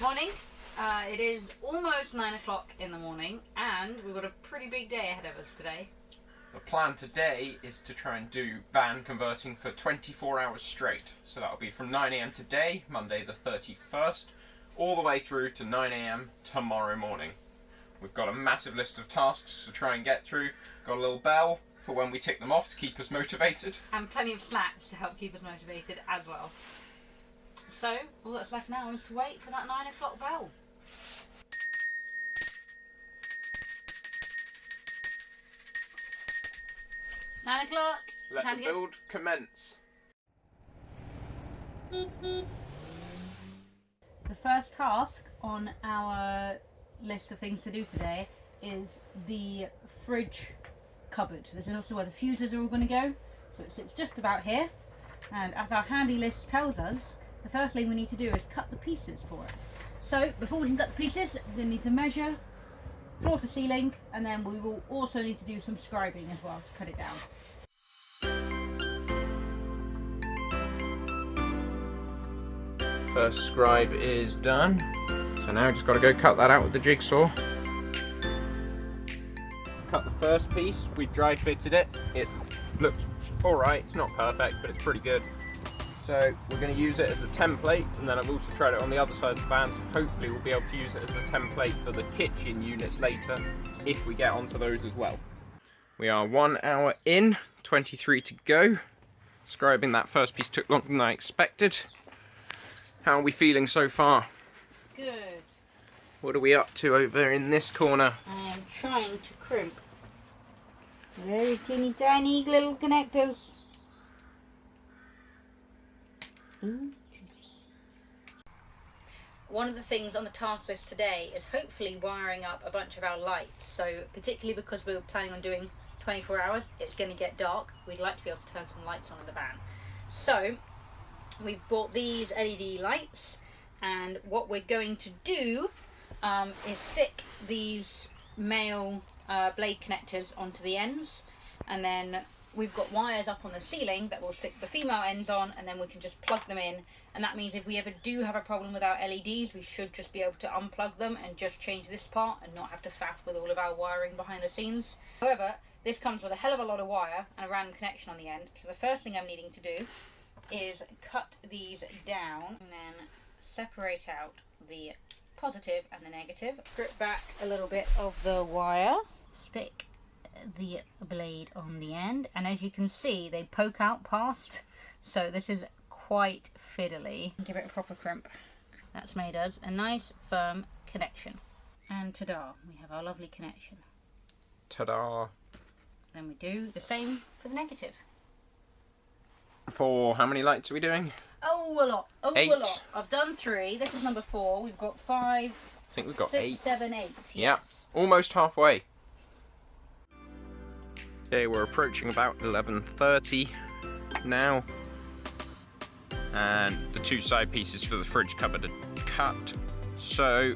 Morning. It is almost 9 o'clock in the morning and we've got a pretty big day ahead of us today. The plan today is to try and do van converting for 24 hours straight. So that'll be from 9 AM today, Monday the 31st, all the way through to 9 AM tomorrow morning. We've got a massive list of tasks to try and get through. Got a little bell for when we tick them off to keep us motivated. And plenty of snacks to help keep us motivated as well. So, all that's left now is to wait for that 9 o'clock bell. Nine o'clock. Let the build commence. The first task on our list of things to do today is the fridge cupboard. This is also where the fuses are all going to go. So it sits just about here. And as our handy list tells us, the first thing we need to do is cut the pieces for it. So before we can cut the pieces, we're going to need to measure floor to ceiling, and then we will also need to do some scribing as well to cut it down. First scribe is done. So now we've just got to go cut that out with the jigsaw. Cut the first piece, we dry fitted it. It looks alright, it's not perfect, but it's pretty good. So we're going to use it as a template, and then I've also tried it on the other side of the van, so hopefully we'll be able to use it as a template for the kitchen units later, if we get onto those as well. We are 1 hour in, 23 to go. Scribing that first piece took longer than I expected. How are we feeling so far? Good. What are we up to over in this corner? I'm trying to crimp very teeny tiny little connectors. One of the things on the task list today is hopefully wiring up a bunch of our lights. So particularly because we were planning on doing 24 hours, it's going to get dark. We'd like to be able to turn some lights on in the van. So we've bought these LED lights, and what we're going to do is stick these male blade connectors onto the ends, and then we've got wires up on the ceiling that we'll stick the female ends on, and then we can just plug them in. And that means if we ever do have a problem with our LEDs, we should just be able to unplug them and just change this part and not have to faff with all of our wiring behind the scenes. However, this comes with a hell of a lot of wire and a random connection on the end. So the first thing I'm needing to do is cut these down and then separate out the positive and the negative. Strip back a little bit of the wire, stick the blade on the end, and as you can see they poke out past, so this is quite fiddly. Give it a proper crimp. That's made us a nice firm connection, and ta-da, we have our lovely connection. Ta-da! Then we do the same for the negative. For how many lights are we doing? Oh, a lot. Oh, 8. A lot. I've done 3. This is number 4. We've got 5. I think we've got 6, 8. 7, 8. Yeah, yes. almost halfway. Okay, we're approaching about 11:30 now, and the 2 side pieces for the fridge cupboard are cut. So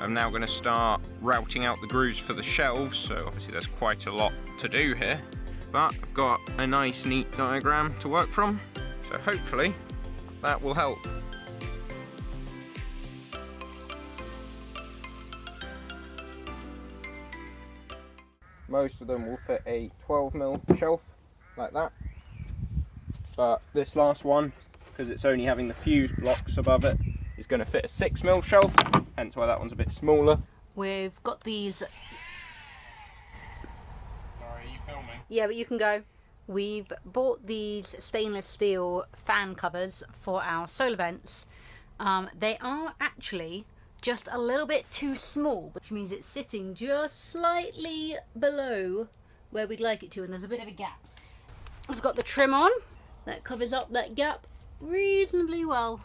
I'm now going to start routing out the grooves for the shelves. So obviously there's quite a lot to do here, but I've got a nice neat diagram to work from, so hopefully that will help. Most of them will fit a 12mm shelf like that, but this last one, because it's only having the fuse blocks above it, is going to fit a 6mm shelf, hence why that one's a bit smaller. We've got these... Sorry, are you filming? Yeah, but you can go. We've bought these stainless steel fan covers for our solar vents. They are actually just a little bit too small, which means it's sitting just slightly below where we'd like it to, and there's a bit of a gap. I've got the trim on that covers up that gap reasonably well.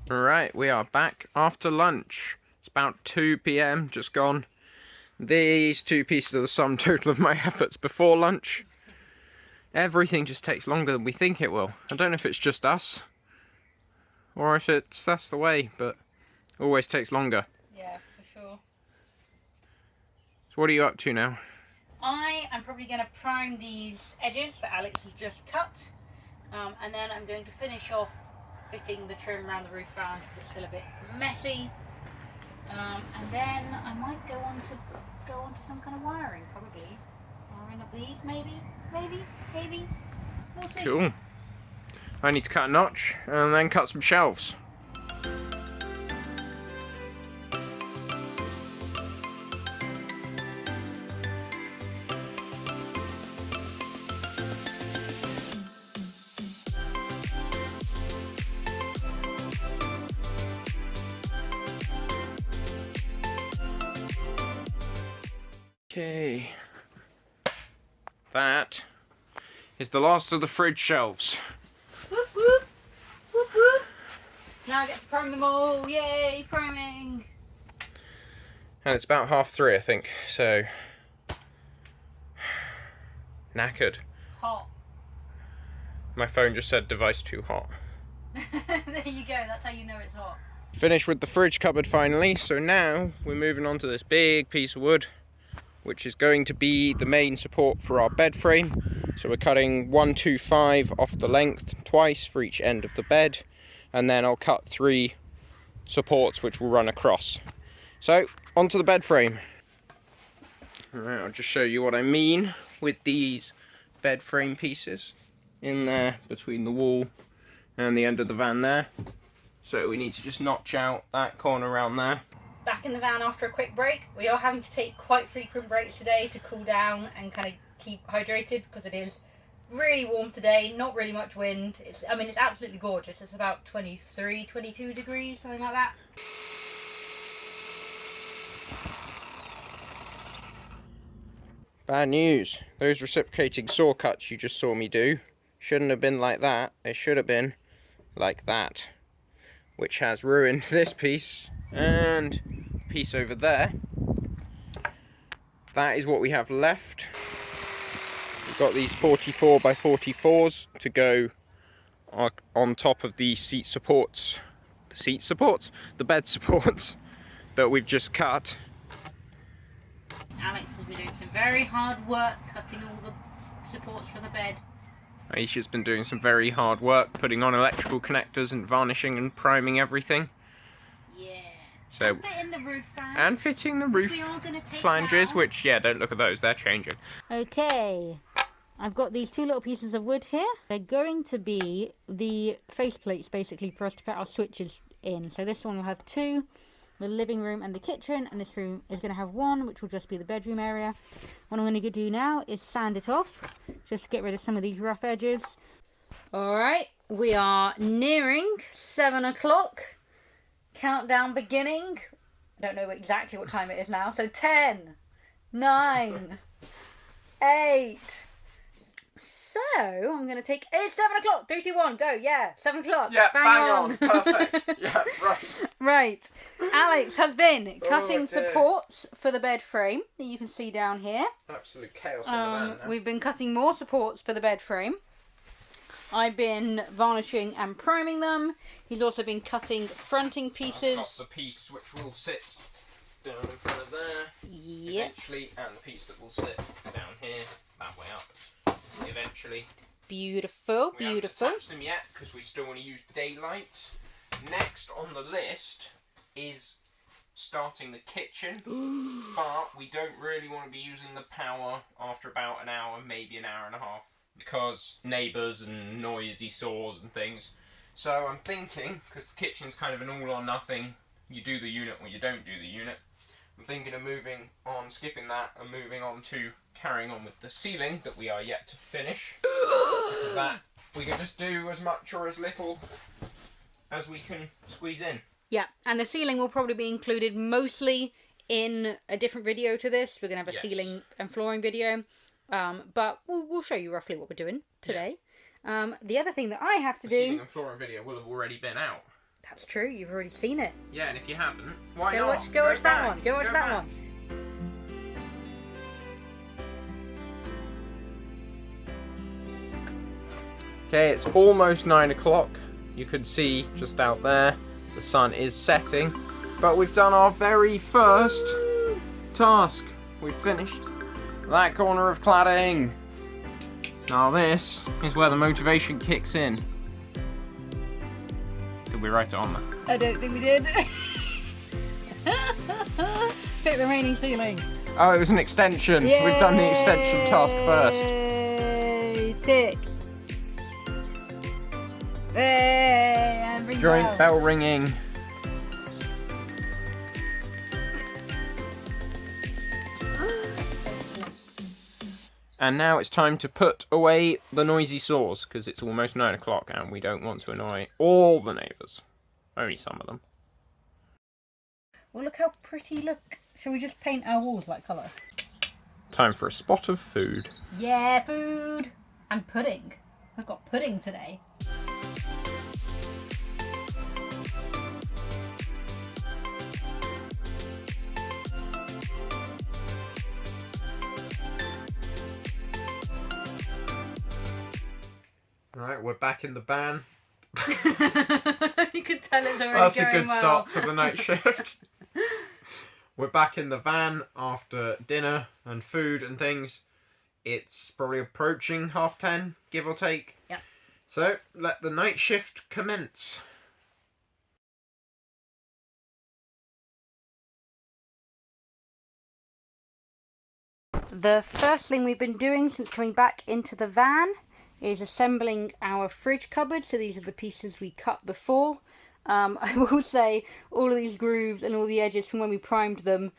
Alright, we are back after lunch. It's about 2 PM, just gone. These 2 pieces are the sum total of my efforts before lunch. Everything just takes longer than we think it will. I don't know if it's just us, or if that's the way, but it always takes longer. Yeah, for sure. So what are you up to now? I am probably going to prime these edges that Alex has just cut, and then I'm going to finish off fitting the trim around the roof fan because it's still a bit messy, And then I might go on to some kind of wiring, probably. Wiring up these, maybe. We'll see. Cool. I need to cut a notch and then cut some shelves. Okay, that is the last of the fridge shelves. Whoop, whoop. Whoop, whoop. Now I get to prime them all. Yay, priming. And it's about 3:30, I think, so knackered. Hot. My phone just said device too hot. There you go, that's how you know it's hot. Finished with the fridge cupboard finally, so now we're moving on to this big piece of wood, which is going to be the main support for our bed frame. So we're cutting 125 off the length twice for each end of the bed, and then I'll cut 3 supports which will run across. So onto the bed frame. Alright, I'll just show you what I mean with these bed frame pieces in there between the wall and the end of the van there. So we need to just notch out that corner around there. Back in the van after a quick break. We are having to take quite frequent breaks today to cool down and kind of keep hydrated because it is really warm today, not really much wind. It's absolutely gorgeous. It's about 23, 22 degrees, something like that. Bad news. Those reciprocating saw cuts you just saw me do shouldn't have been like that. They should have been like that, which has ruined this piece and piece over there. That is what we have left. We've got these 44 by 44s to go on top of the seat supports, the bed supports that we've just cut. Alex has been doing some very hard work cutting all the supports for the bed. Aisha's been doing some very hard work putting on electrical connectors and varnishing and priming everything. Yeah. So, and fitting the roof fan. And fitting the roof flanges, which, yeah, don't look at those, they're changing. Okay, I've got these 2 little pieces of wood here. They're going to be the faceplates, basically, for us to put our switches in. So this one will have 2, the living room and the kitchen, and this room is going to have 1, which will just be the bedroom area. What I'm going to do now is sand it off, just to get rid of some of these rough edges. Alright, we are nearing 7 o'clock. Countdown beginning. I don't know exactly what time it is now. So 10, 9, 8. So I'm going to take. It's 7 o'clock. 3, 2, 1. Go. Yeah. 7 o'clock. Yeah, bang on. Perfect. Yeah, right. Right. Alex has been cutting supports for the bed frame that you can see down here. Absolute chaos in the van now. We've been cutting more supports for the bed frame. I've been varnishing and priming them. He's also been cutting fronting pieces. I've got the piece which will sit down in front of there, eventually, and the piece that will sit down here, that way up, eventually. Beautiful, we haven't attached them yet because we still want to use daylight. Next on the list is starting the kitchen, but we don't really want to be using the power after about an hour, maybe an hour and a half. Because neighbours and noisy saws and things. So I'm thinking, because the kitchen's kind of an all or nothing, you do the unit or you don't do the unit. I'm thinking of skipping that and moving on to carrying on with the ceiling that we are yet to finish. That we can just do as much or as little as we can squeeze in. Yeah, and the ceiling will probably be included mostly in a different video to this. We're going to have a ceiling and flooring video. But we'll show you roughly what we're doing today. Yeah. The other thing that I have to do... The ceiling and flooring video will have already been out. That's true, you've already seen it. Yeah, and if you haven't, why not? Go watch that one. Go watch that one. Okay, it's almost 9 o'clock. You can see just out there, the sun is setting. But we've done our very first task. We've finished that corner of cladding. Now this is where the motivation kicks in. Did we write it on there? I don't think we did. Fit the remaining ceiling. Oh, it was an extension. Yay! We've done the extension task first. Tick. Hey, and ring Joint bell ringing. And now it's time to put away the noisy saws, because it's almost 9 o'clock and we don't want to annoy all the neighbours. Only some of them. Well, look how pretty, look. Shall we just paint our walls like colour? Time for a spot of food. Yeah, food! And pudding. We've got pudding today. Right, we're back in the van. You could tell it's already That's going a good well. start to the night shift. We're back in the van after dinner and food and things. It's probably approaching 10:30, give or take. Yeah. So, let the night shift commence. The first thing we've been doing since coming back into the van is assembling our fridge cupboard. So these are the pieces we cut before. I will say all of these grooves and all the edges from when we primed them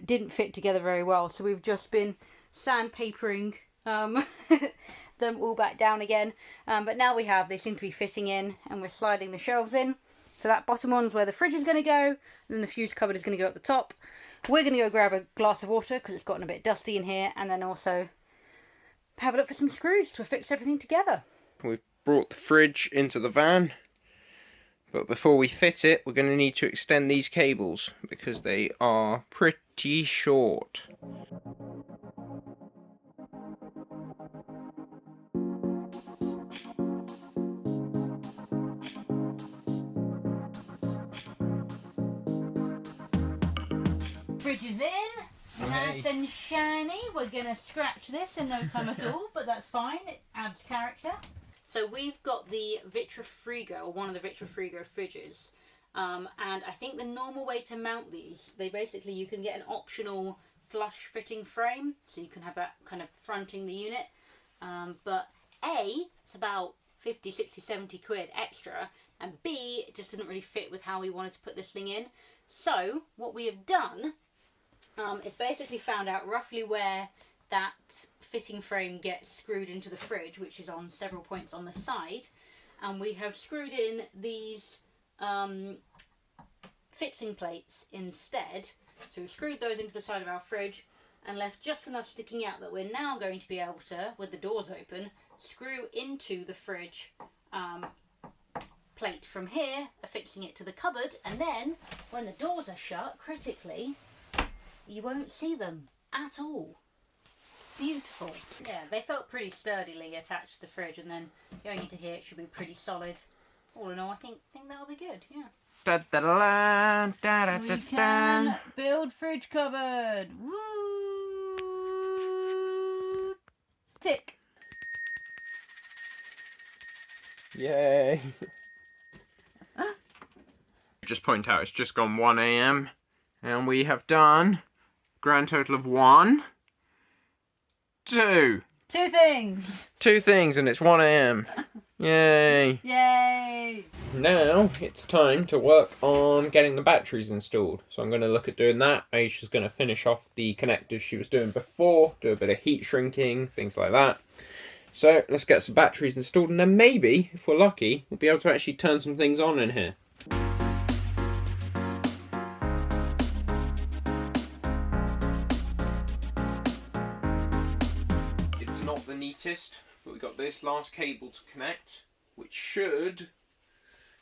didn't fit together very well. So we've just been sandpapering them all back down again. But now they seem to be fitting in, and we're sliding the shelves in. So that bottom one's where the fridge is going to go, and then the fuse cupboard is going to go at the top. We're going to go grab a glass of water because it's gotten a bit dusty in here, and then also have a look for some screws to fix everything together. We've brought the fridge into the van, but before we fit it, we're going to need to extend these cables because they are pretty short. Fridge is in, nice and shiny. We're going to scratch this in no time at all, but that's fine, it adds character. So we've got the vitrifrigo, or one of the vitrifrigo fridges, and I think the normal way to mount these, you can get an optional flush fitting frame, so you can have that kind of fronting the unit, but A, it's about 50, 60, 70 quid extra, and B, it just didn't really fit with how we wanted to put this thing in. So what we have done is basically found out roughly where that fitting frame gets screwed into the fridge, which is on several points on the side, and we have screwed in these fixing plates instead. So we've screwed those into the side of our fridge and left just enough sticking out that we're now going to be able to, with the doors open, screw into the fridge plate from here, affixing it to the cupboard, and then when the doors are shut, critically, you won't see them at all. Beautiful. Yeah, they felt pretty sturdily attached to the fridge, and then going into here it should be pretty solid. All in all, I think that'll be good, yeah. Da, da, da, da, da, We da, can da. build fridge cupboard. Woo! Tick. Yay. Just point out, it's just gone 1 AM, and we have done grand total of 1, 2. 2 things. 2 things, and it's 1 AM. Yay. Yay! Now it's time to work on getting the batteries installed. So I'm going to look at doing that. Aisha's going to finish off the connectors she was doing before, do a bit of heat shrinking, things like that. So let's get some batteries installed, and then maybe, if we're lucky, we'll be able to actually turn some things on in here. It's not the neatest, but we've got this last cable to connect, which should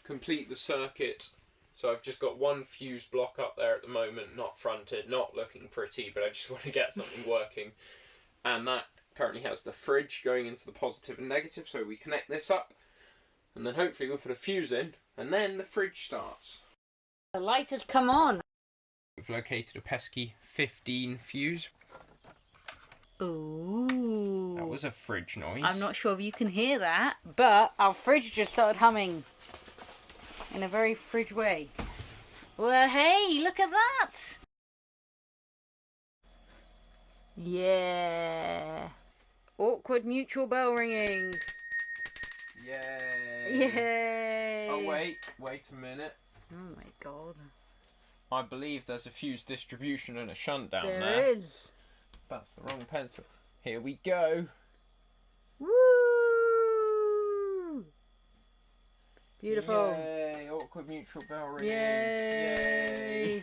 complete the circuit. So I've just got one fuse block up there at the moment, not fronted, not looking pretty, but I just want to get something working. And that currently has the fridge going into the positive and negative, so we connect this up, and then hopefully we'll put a fuse in, and then the fridge starts. The light has come on. We've located a pesky 15 fuse. Ooh. That was a fridge noise. I'm not sure if you can hear that, but our fridge just started humming in a very fridge way. Well, hey, look at that. Yeah. Awkward mutual bell ringing. Yay. Yay. Oh, wait a minute. Oh my god. I believe there's a fuse distribution and a shunt down there. There is. That's the wrong pencil. Here we go. Woo! Beautiful. Yay. Awkward mutual bell ringing. Yay.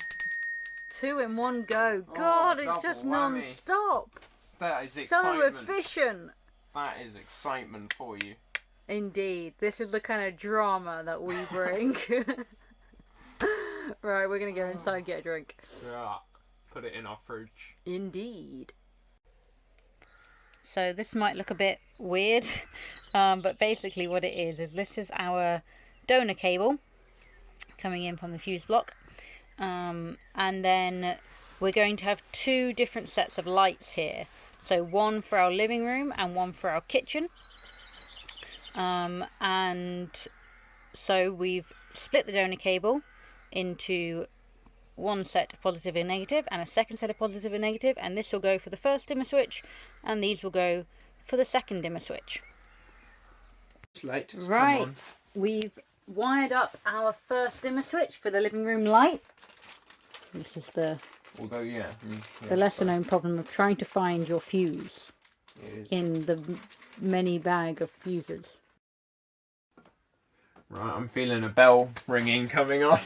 2 in one go. God, it's just whammy. non-stop. That is So excitement. efficient. That is excitement for you. Indeed. This is the kind of drama that we bring. Right, we're going to go inside and get a drink. Yeah. Put it in our fridge. Indeed. So this might look a bit weird, but basically what it is this is our donor cable coming in from the fuse block. And then we're going to have 2 different sets of lights here. So one for our living room and one for our kitchen. And so we've split the donor cable into one set of positive and negative and a second set of positive and negative, and this will go for the first dimmer switch and these will go for the second dimmer switch. Right, we've wired up our first dimmer switch for the living room light. This is the lesser known problem of trying to find your fuse in the many bag of fuses. Right, I'm feeling a bell ringing coming on.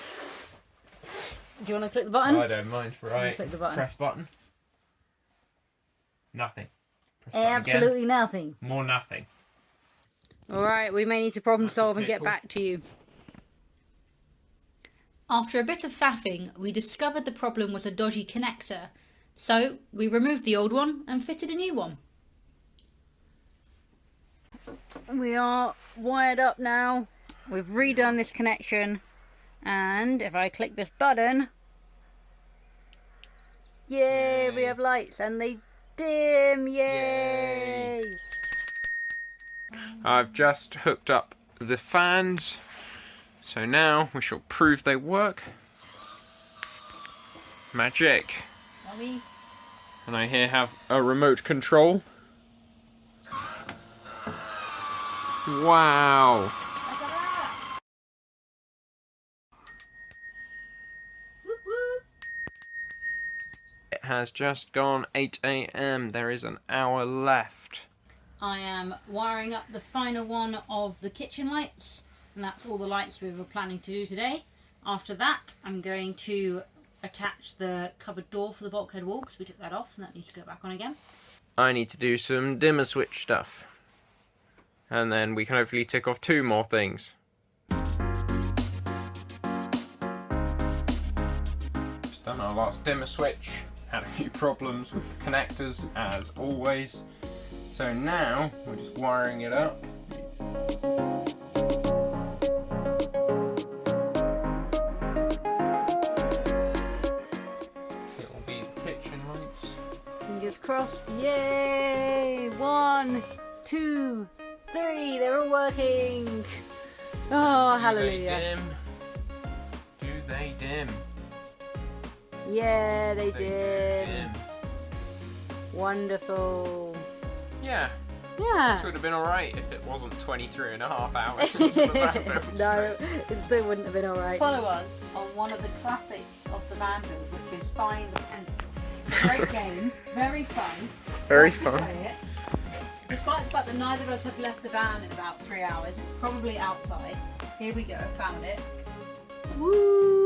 Do you want to click the button? No, I don't mind. Right. Click the button. Press button. Nothing. Press button Absolutely again. nothing. More nothing. Alright, we may need to problem solve and get back to you. After a bit of faffing, we discovered the problem was a dodgy connector. So, we removed the old one and fitted a new one. We are wired up now. We've redone this connection. And if I click this button, yay, we have lights and they dim, yay! I've just hooked up the fans, so now we shall prove they work. Magic. Mommy? And I here have a remote control. Wow. It has just gone 8 AM. There is an hour left. I am wiring up the final one of the kitchen lights, and that's all the lights we were planning to do today. After that, I'm going to attach the cupboard door for the bulkhead wall, because we took that off and that needs to go back on again. I need to do some dimmer switch stuff. And then we can hopefully tick off 2 more things. Just done our last dimmer switch. Had a few problems with the connectors as always. So now we're just wiring it up. It will be the kitchen lights. Fingers crossed. Yay! 1, 2, 3. They're all working. Oh, hallelujah. Do they dim? Yeah, they They did. Wonderful. Yeah. Yeah. This would have been alright if it wasn't 23 and a half hours since the van build. No, it still wouldn't have been alright. Follow us on one of the classics of the van build, which is Find the Pencil. Great game, very fun. Very Like to fun. play it. Despite the fact that neither of us have left the van in about 3 hours, it's probably outside. Here we go, found it. Woo!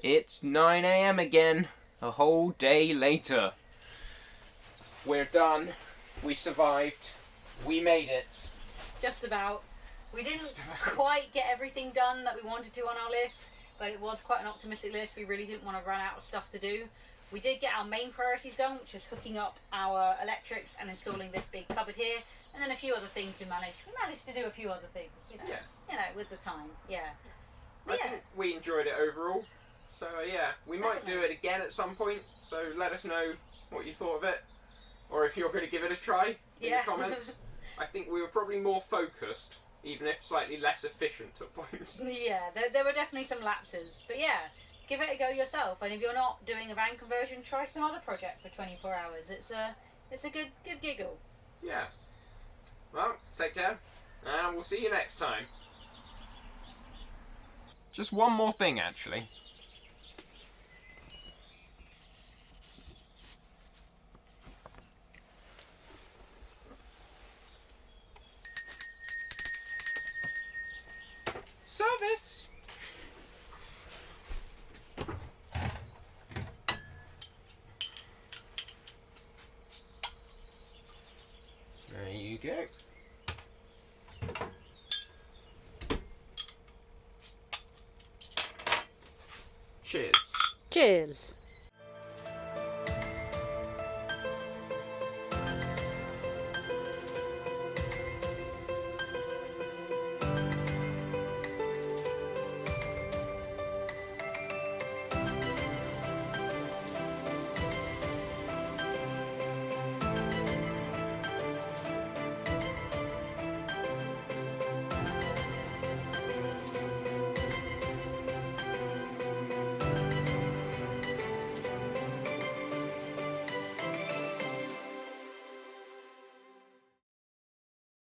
It's 9 AM again, a whole day later. We're done. We survived. We made it. Just about. We didn't quite get everything done that we wanted to on our list, but it was quite an optimistic list. We really didn't want to run out of stuff to do. We did get our main priorities done, which is hooking up our electrics and installing this big cupboard here, and then a few other things we managed. We managed to do a few other things, you know, with the time, I think we enjoyed it overall. So yeah, we might do it again at some point. So let us know what you thought of it, or if you're going to give it a try in the comments. I think we were probably more focused, even if slightly less efficient at points. Yeah, there were definitely some lapses, but yeah, give it a go yourself. And if you're not doing a van conversion, try some other project for 24 hours. It's a good giggle. Yeah. Well, take care, and we'll see you next time. Just one more thing, actually. Service! There you go. Cheers. Cheers.